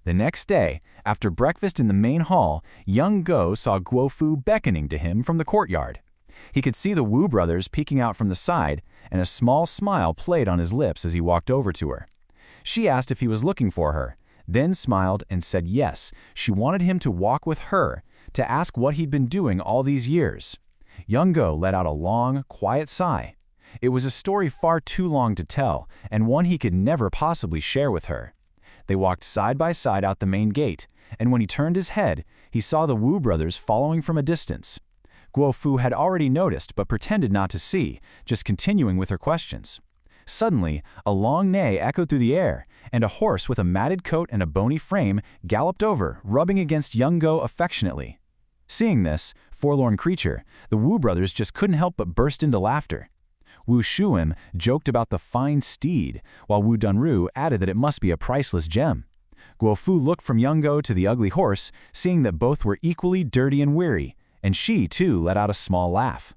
The next day, after breakfast in the main hall, young Guo saw Guofu beckoning to him from the courtyard. He could see the Wu brothers peeking out from the side, and a small smile played on his lips as he walked over to her. She asked if he was looking for her, then smiled and said yes, she wanted him to walk with her, to ask what he'd been doing all these years. Young Guo let out a long, quiet sigh. It was a story far too long to tell, and one he could never possibly share with her. They walked side by side out the main gate, and when he turned his head, he saw the Wu brothers following from a distance. Guofu had already noticed but pretended not to see, just continuing with her questions. Suddenly, a long neigh echoed through the air, and a horse with a matted coat and a bony frame galloped over, rubbing against young Guo affectionately. Seeing this forlorn creature, the Wu brothers just couldn't help but burst into laughter. Wu Shuwen joked about the fine steed, while Wu Dunru added that it must be a priceless gem. Guofu looked from young Guo to the ugly horse, seeing that both were equally dirty and weary, and she, too, let out a small laugh.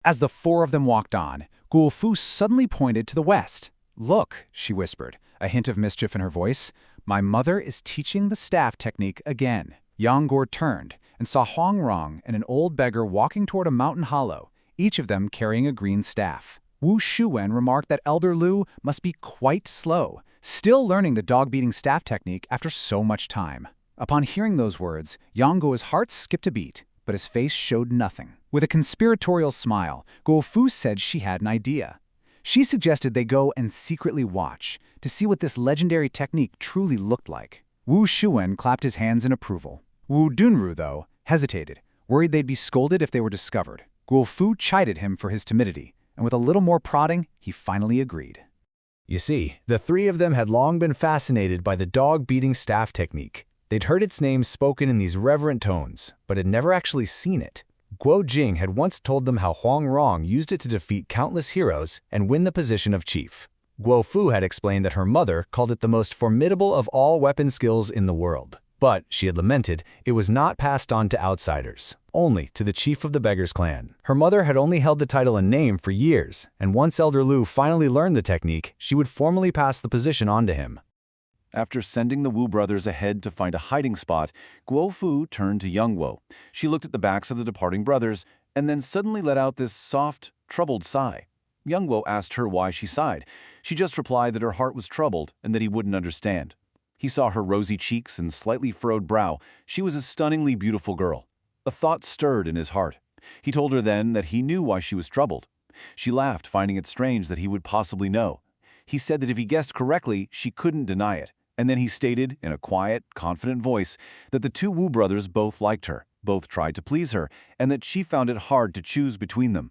As the four of them walked on, Guofu suddenly pointed to the west. "Look," she whispered, a hint of mischief in her voice. "My mother is teaching the staff technique again." Yang Guo turned and saw Huang Rong and an old beggar walking toward a mountain hollow, each of them carrying a green staff. Wu Shuwen remarked that Elder Lu must be quite slow, still learning the dog-beating staff technique after so much time. Upon hearing those words, Yang Guo's heart skipped a beat, but his face showed nothing. With a conspiratorial smile, Guofu said she had an idea. She suggested they go and secretly watch, to see what this legendary technique truly looked like. Wu Shuwen clapped his hands in approval. Wu Dunru, though, hesitated, worried they'd be scolded if they were discovered. Guofu chided him for his timidity, and with a little more prodding, he finally agreed. You see, the three of them had long been fascinated by the dog-beating staff technique. They'd heard its name spoken in these reverent tones, but had never actually seen it. Guo Jing had once told them how Huang Rong used it to defeat countless heroes and win the position of chief. Guofu had explained that her mother called it the most formidable of all weapon skills in the world. But, she had lamented, it was not passed on to outsiders, only to the chief of the Beggars clan. Her mother had only held the title in name for years, and once Elder Lu finally learned the technique, she would formally pass the position on to him. After sending the Wu brothers ahead to find a hiding spot, Guofu turned to young Guo. She looked at the backs of the departing brothers, and then suddenly let out this soft, troubled sigh. Young Guo asked her why she sighed. She just replied that her heart was troubled and that he wouldn't understand. He saw her rosy cheeks and slightly furrowed brow. She was a stunningly beautiful girl. A thought stirred in his heart. He told her then that he knew why she was troubled. She laughed, finding it strange that he would possibly know. He said that if he guessed correctly, she couldn't deny it. And then he stated, in a quiet, confident voice, that the two Wu brothers both liked her, both tried to please her, and that she found it hard to choose between them.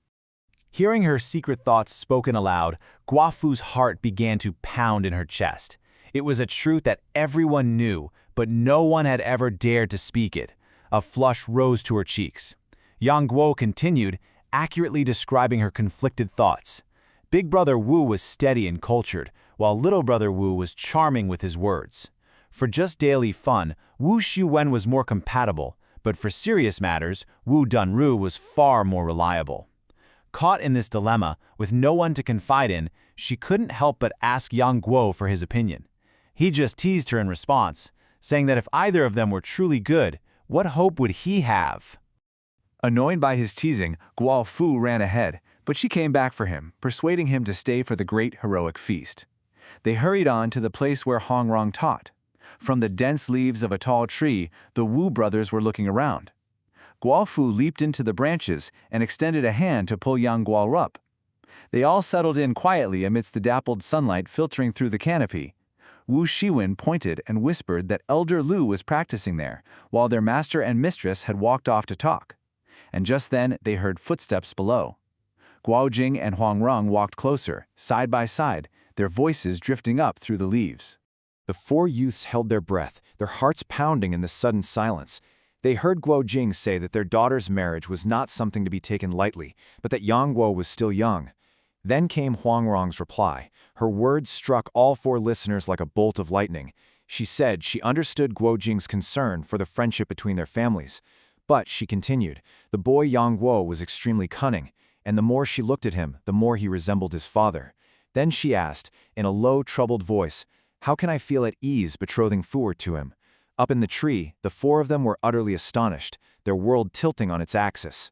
Hearing her secret thoughts spoken aloud, Guofu's heart began to pound in her chest. It was a truth that everyone knew, but no one had ever dared to speak it. A flush rose to her cheeks. Yang Guo continued, accurately describing her conflicted thoughts. Big Brother Wu was steady and cultured, while Little Brother Wu was charming with his words. For just daily fun, Wu Shuwen was more compatible, but for serious matters, Wu Dunru was far more reliable. Caught in this dilemma, with no one to confide in, she couldn't help but ask Yang Guo for his opinion. He just teased her in response, saying that if either of them were truly good, what hope would he have? Annoyed by his teasing, Guofu ran ahead, but she came back for him, persuading him to stay for the great heroic feast. They hurried on to the place where Huang Rong taught. From the dense leaves of a tall tree, the Wu brothers were looking around. Guofu leaped into the branches and extended a hand to pull Yang Guo up. They all settled in quietly amidst the dappled sunlight filtering through the canopy. Wu Shiwen pointed and whispered that Elder Lu was practicing there, while their master and mistress had walked off to talk. And just then they heard footsteps below. Guo Jing and Huang Rong walked closer, side by side, their voices drifting up through the leaves. The four youths held their breath, their hearts pounding in the sudden silence. They heard Guo Jing say that their daughter's marriage was not something to be taken lightly, but that Yang Guo was still young. Then came Huang Rong's reply. Her words struck all four listeners like a bolt of lightning. She said she understood Guo Jing's concern for the friendship between their families. But, she continued, the boy Yang Guo was extremely cunning, and the more she looked at him, the more he resembled his father. Then she asked, in a low, troubled voice, "How can I feel at ease betrothing Fuer to him? Up in the tree, the four of them were utterly astonished, their world tilting on its axis.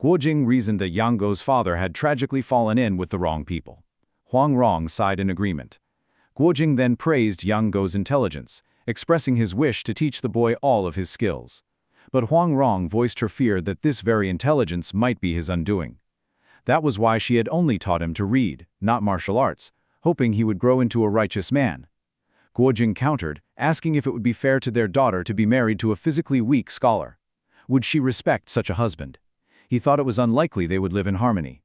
Guojing reasoned that Yang Guo's father had tragically fallen in with the wrong people. Huang Rong sighed in agreement. Guojing then praised Yang Guo's intelligence, expressing his wish to teach the boy all of his skills. But Huang Rong voiced her fear that this very intelligence might be his undoing. That was why she had only taught him to read, not martial arts, hoping he would grow into a righteous man. Guojing countered, asking if it would be fair to their daughter to be married to a physically weak scholar. Would she respect such a husband? He thought it was unlikely they would live in harmony.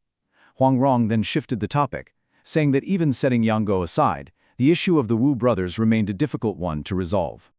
Huang Rong then shifted the topic, saying that even setting Yang Guo aside, the issue of the Wu brothers remained a difficult one to resolve.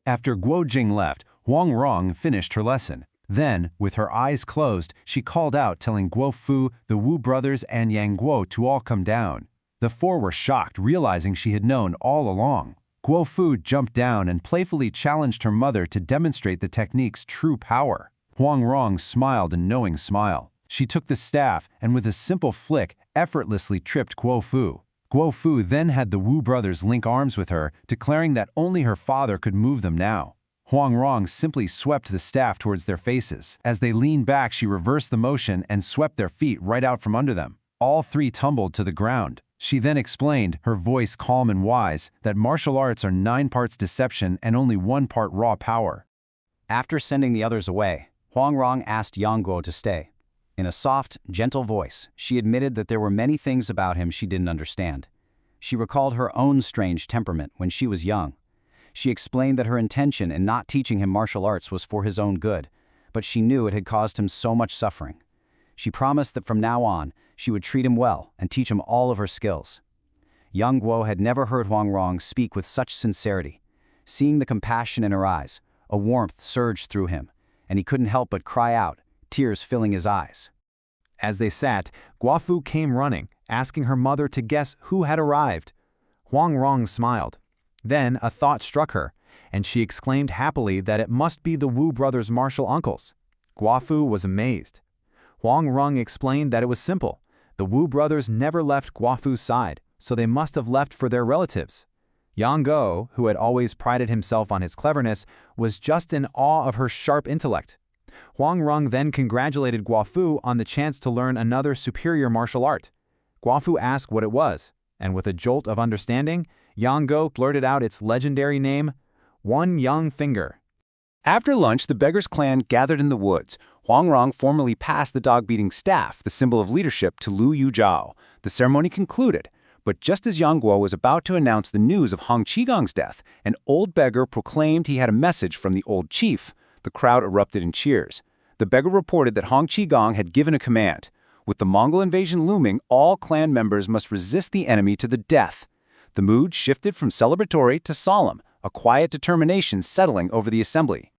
After Guojing left, Huang Rong finished her lesson. Then, with her eyes closed, she called out telling Guo Fu, the Wu brothers, and Yang Guo to all come down. The four were shocked, realizing she had known all along. Guo Fu jumped down and playfully challenged her mother to demonstrate the technique's true power. Huang Rong smiled a knowing smile. She took the staff and with a simple flick, effortlessly tripped Guo Fu. Guo Fu then had the Wu brothers link arms with her, declaring that only her father could move them now. Huang Rong simply swept the staff towards their faces. As they leaned back, she reversed the motion and swept their feet right out from under them. All three tumbled to the ground. She then explained, her voice calm and wise, that martial arts are 9 parts deception and only 1 part raw power. After sending the others away, Huang Rong asked Yang Guo to stay. In a soft, gentle voice, she admitted that there were many things about him she didn't understand. She recalled her own strange temperament when she was young. She explained that her intention in not teaching him martial arts was for his own good, but she knew it had caused him so much suffering. She promised that from now on, she would treat him well and teach him all of her skills. Yang Guo had never heard Huang Rong speak with such sincerity. Seeing the compassion in her eyes, a warmth surged through him, and he couldn't help but cry out, tears filling his eyes. As they sat, Guo Fu came running, asking her mother to guess who had arrived. Huang Rong smiled. Then a thought struck her, and she exclaimed happily that it must be the Wu brothers' martial uncles. Guo Fu was amazed. Huang Rong explained that it was simple. The Wu brothers never left Guo Fu's side, so they must have left for their relatives. Yang Guo, who had always prided himself on his cleverness, was just in awe of her sharp intellect. Huang Rong then congratulated Guo Fu on the chance to learn another superior martial art. Guo Fu asked what it was, and with a jolt of understanding, Yang Guo blurted out its legendary name, One Young Finger. After lunch, the beggars' clan gathered in the woods. Huang Rong formally passed the dog-beating staff, the symbol of leadership, to Lu Yuzhao. The ceremony concluded, but just as Yang Guo was about to announce the news of Hong Qigong's death, an old beggar proclaimed he had a message from the old chief. The crowd erupted in cheers. The beggar reported that Hong Qigong had given a command. With the Mongol invasion looming, all clan members must resist the enemy to the death. The mood shifted from celebratory to solemn, a quiet determination settling over the assembly.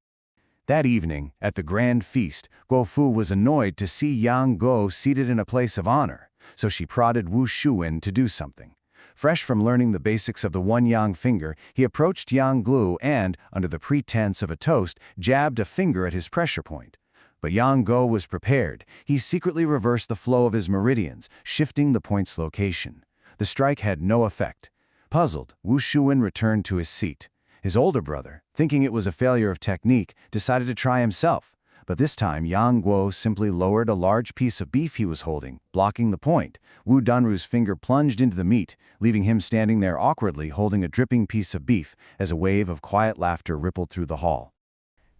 That evening, at the grand feast, Guo Fu was annoyed to see Yang Guo seated in a place of honor, so she prodded Wu Shuwen to do something. Fresh from learning the basics of the one yang finger, he approached Yang Guo and, under the pretense of a toast, jabbed a finger at his pressure point. But Yang Guo was prepared. He secretly reversed the flow of his meridians, shifting the point's location. The strike had no effect. Puzzled, Wu Shuwen returned to his seat. His older brother, thinking it was a failure of technique, decided to try himself. But this time, Yang Guo simply lowered a large piece of beef he was holding, blocking the point. Wu Dunru's finger plunged into the meat, leaving him standing there awkwardly holding a dripping piece of beef as a wave of quiet laughter rippled through the hall.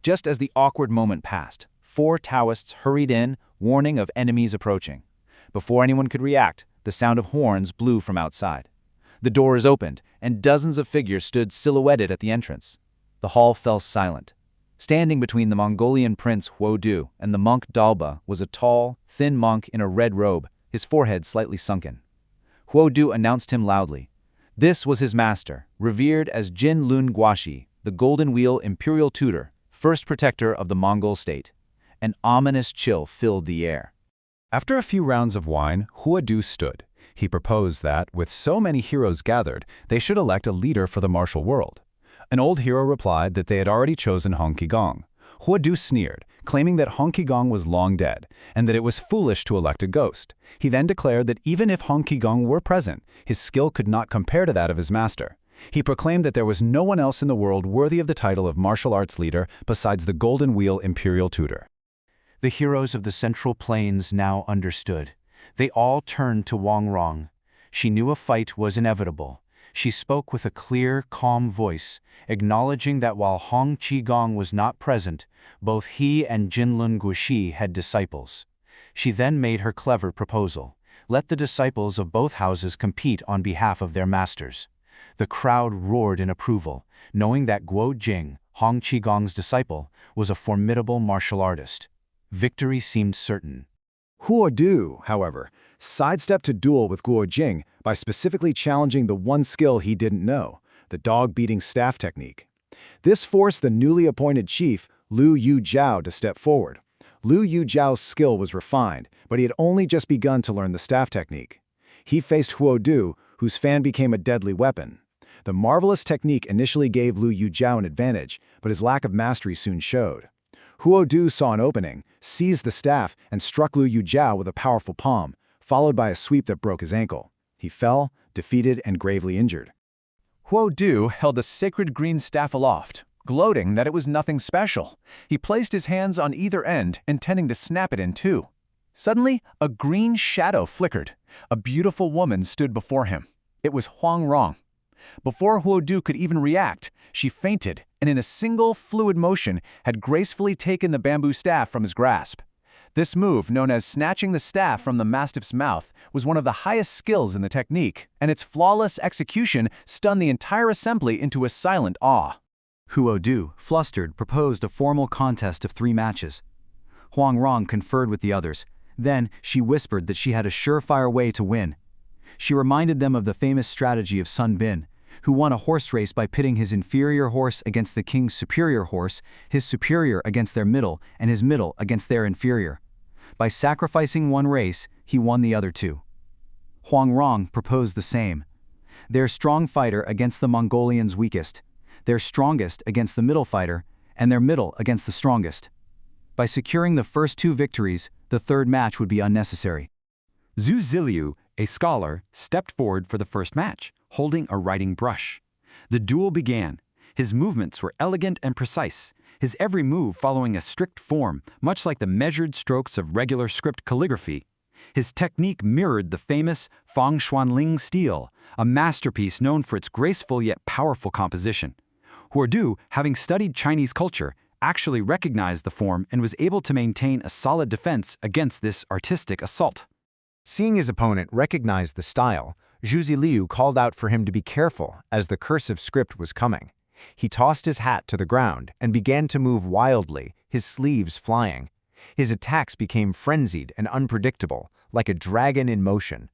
Just as the awkward moment passed, 4 Taoists hurried in, warning of enemies approaching. Before anyone could react, the sound of horns blew from outside. The doors opened, and dozens of figures stood silhouetted at the entrance. The hall fell silent. Standing between the Mongolian prince Huodu and the monk Dalba was a tall, thin monk in a red robe, his forehead slightly sunken. Huodu announced him loudly. This was his master, revered as Jinlun Guashi, the Golden Wheel imperial tutor, first protector of the Mongol state. An ominous chill filled the air. After a few rounds of wine, Huodu stood. He proposed that, with so many heroes gathered, they should elect a leader for the martial world. An old hero replied that they had already chosen Hong Qigong. Huodu sneered, claiming that Hong Qigong was long dead, and that it was foolish to elect a ghost. He then declared that even if Hong Qigong were present, his skill could not compare to that of his master. He proclaimed that there was no one else in the world worthy of the title of martial arts leader besides the Golden Wheel Imperial Tutor. The heroes of the Central Plains now understood. They all turned to Wang Rong. She knew a fight was inevitable. She spoke with a clear, calm voice, acknowledging that while Hong Qigong was not present, both he and Jinlun Guoxi had disciples. She then made her clever proposal. Let the disciples of both houses compete on behalf of their masters. The crowd roared in approval, knowing that Guo Jing, Hong Qigong's disciple, was a formidable martial artist. Victory seemed certain. Huo Du, however, sidestepped to duel with Guo Jing by specifically challenging the one skill he didn't know, the dog-beating staff technique. This forced the newly appointed chief, Liu Yujiao, to step forward. Liu Yujiao's skill was refined, but he had only just begun to learn the staff technique. He faced Huo Du, whose fan became a deadly weapon. The marvelous technique initially gave Liu Yujiao an advantage, but his lack of mastery soon showed. Huo Du saw an opening, seized the staff, and struck Liu Yujiao with a powerful palm, followed by a sweep that broke his ankle. He fell, defeated, and gravely injured. Huo Du held a sacred green staff aloft, gloating that it was nothing special. He placed his hands on either end, intending to snap it in two. Suddenly, a green shadow flickered. A beautiful woman stood before him. It was Huang Rong. Before Huo Du could even react, she fainted and in a single fluid motion had gracefully taken the bamboo staff from his grasp. This move, known as snatching the staff from the mastiff's mouth, was one of the highest skills in the technique, and its flawless execution stunned the entire assembly into a silent awe. Huo Du, flustered, proposed a formal contest of 3 matches. Huang Rong conferred with the others. Then she whispered that she had a surefire way to win. She reminded them of the famous strategy of Sun Bin, who won a horse race by pitting his inferior horse against the king's superior horse, his superior against their middle, and his middle against their inferior. By sacrificing one race, he won the other 2. Huang Rong proposed the same. Their strong fighter against the Mongolians' weakest, their strongest against the middle fighter, and their middle against the strongest. By securing the first 2 victories, the 3rd match would be unnecessary. Zhu Ziliu, a scholar, stepped forward for the first match, holding a writing brush. The duel began. His movements were elegant and precise, his every move following a strict form, much like the measured strokes of regular script calligraphy. His technique mirrored the famous Fang Xuanling stele, a masterpiece known for its graceful yet powerful composition. Huo Du, having studied Chinese culture, actually recognized the form and was able to maintain a solid defense against this artistic assault. Seeing his opponent recognize the style, Zhu Ziliu called out for him to be careful as the cursive script was coming. He tossed his hat to the ground and began to move wildly, his sleeves flying. His attacks became frenzied and unpredictable, like a dragon in motion.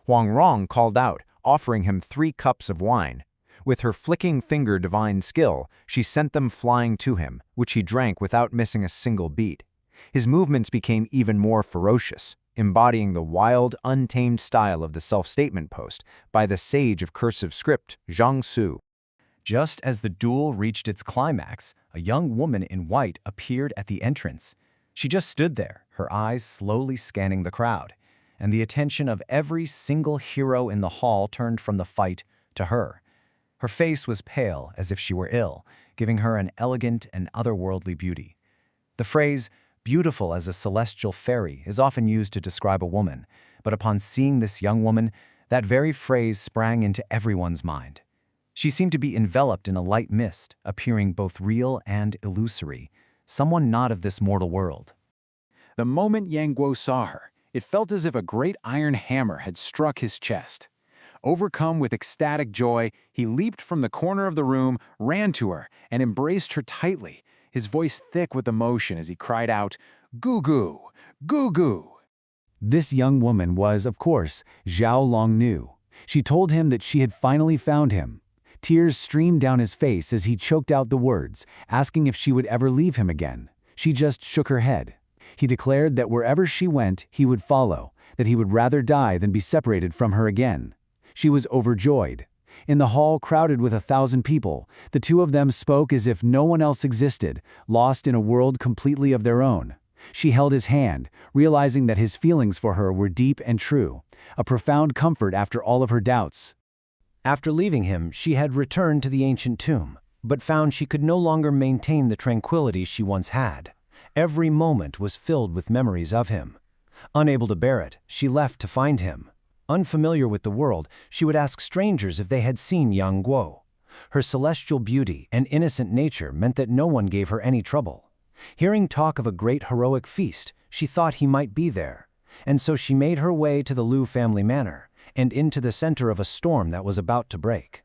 Huang Rong called out, offering him 3 cups of wine. With her flicking finger divine skill, she sent them flying to him, which he drank without missing a single beat. His movements became even more ferocious, embodying the wild, untamed style of the self-statement post by the sage of cursive script, Zhang Su. Just as the duel reached its climax, a young woman in white appeared at the entrance. She just stood there, her eyes slowly scanning the crowd, and the attention of every single hero in the hall turned from the fight to her. Her face was pale, as if she were ill, giving her an elegant and otherworldly beauty. The phrase, beautiful as a celestial fairy, is often used to describe a woman, but upon seeing this young woman, that very phrase sprang into everyone's mind. She seemed to be enveloped in a light mist, appearing both real and illusory, someone not of this mortal world. The moment Yang Guo saw her, it felt as if a great iron hammer had struck his chest. Overcome with ecstatic joy, he leaped from the corner of the room, ran to her, and embraced her tightly, his voice thick with emotion as he cried out, "Goo-goo! Goo-goo!" This young woman was, of course, Xiaolongnu. She told him that she had finally found him. Tears streamed down his face as he choked out the words, asking if she would ever leave him again. She just shook her head. He declared that wherever she went, he would follow, that he would rather die than be separated from her again. She was overjoyed. In the hall crowded with 1,000 people, the 2 of them spoke as if no one else existed, lost in a world completely of their own. She held his hand, realizing that his feelings for her were deep and true, a profound comfort after all of her doubts. After leaving him, she had returned to the ancient tomb, but found she could no longer maintain the tranquility she once had. Every moment was filled with memories of him. Unable to bear it, she left to find him. Unfamiliar with the world, she would ask strangers if they had seen young Guo. Her celestial beauty and innocent nature meant that no one gave her any trouble. Hearing talk of a great heroic feast, she thought he might be there, and so she made her way to the Lu family manor and into the center of a storm that was about to break.